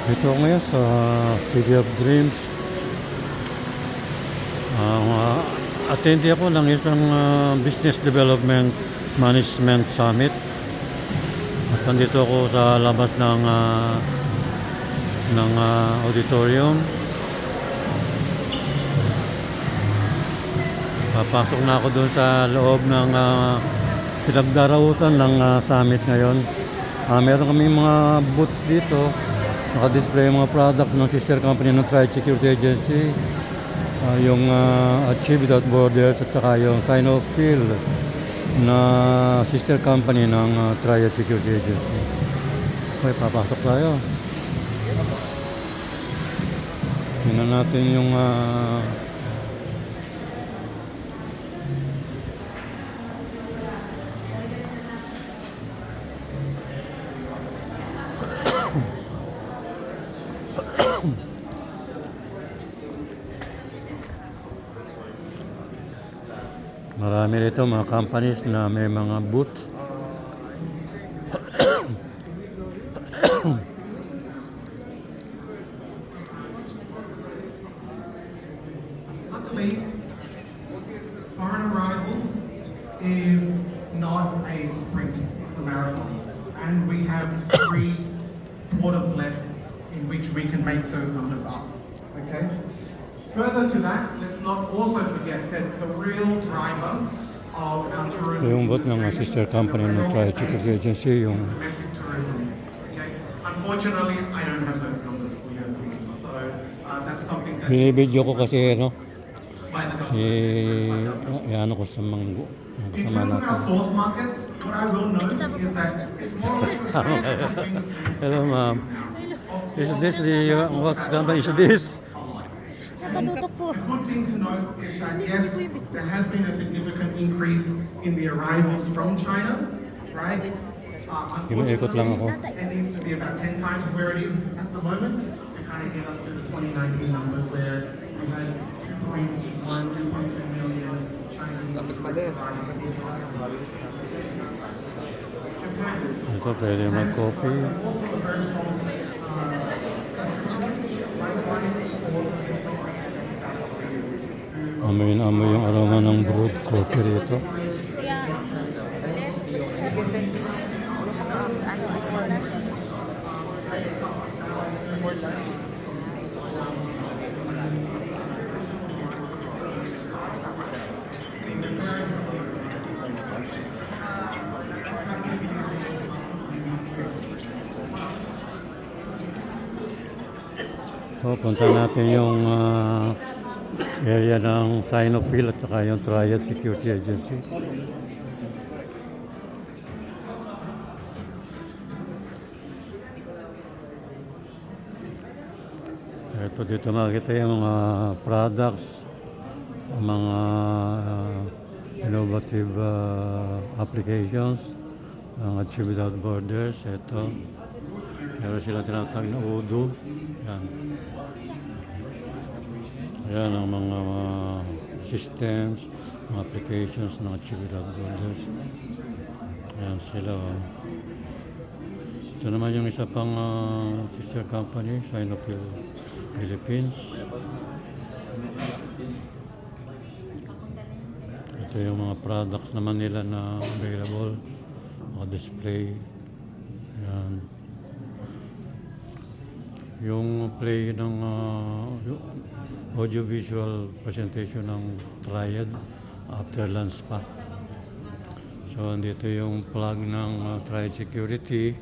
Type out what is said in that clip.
Dito ako ngayon sa City of Dreams. Attendee ako ng isang Business Development Management Summit. At nandito ako sa labas ng auditorium. Papasok na ako doon sa loob ng pinagdarausan ng summit ngayon. Meron kami mga booths dito. Naka-display yung mga products ng sister company ng Triad Security Agency. Yung Achieve Without Borders at saka yung Sinopil na sister company ng Triad Security Agency. Okay, papasok tayo. Tingnan natin yung marami dito mga companies na may mga booth. Luckily, foreign arrivals is not a sprint, it's a marathon. And we have 3 quarters left in which we can make those numbers up. Okay? Further to that, let's not also forget that the real driver of our tourism Yung booth ng sister company ng Triad Security Agency, yung domestic tourism. Okay? Unfortunately, I don't have those numbers for you. So that's something that binibidyo ko kasi by the government. ano ko sa mga In kasama terms of natin. our source markets, what I will note is that it's more or less Hello ma'am. Is this the what company is this? Nakatutok po. The good thing to note is that yes, there has been a significant increase in the arrivals from China, right? Ikot lang ako. It needs to be about 10 times where it is at the moment to kind of get us to the 2019 numbers where we had 2.1, 2.2 million Chinese arriving in China. Japan. Ito pwede mag-coffee. Amoy na amoy yung aroma ng brewed coffee rito. Kuya, So, punta natin yung area ng Sinopil at saka yung Triad Security Agency. Ito dito makikita yung mga products, mga innovative applications ng Achieve Without Borders. Ito, meron sila tinatawag na Odoo. Yan. Ayan ang mga systems, mga applications ng Achieve Without Borders. Ayan sila. Ito naman yung isa pang sister company, Sinopil Philippines. Ito yung mga products naman nila na available, mga display. Ayan. Yung play ng audiovisual presentation ng Triad after lunch pa. So, andito yung plug ng Triad Security.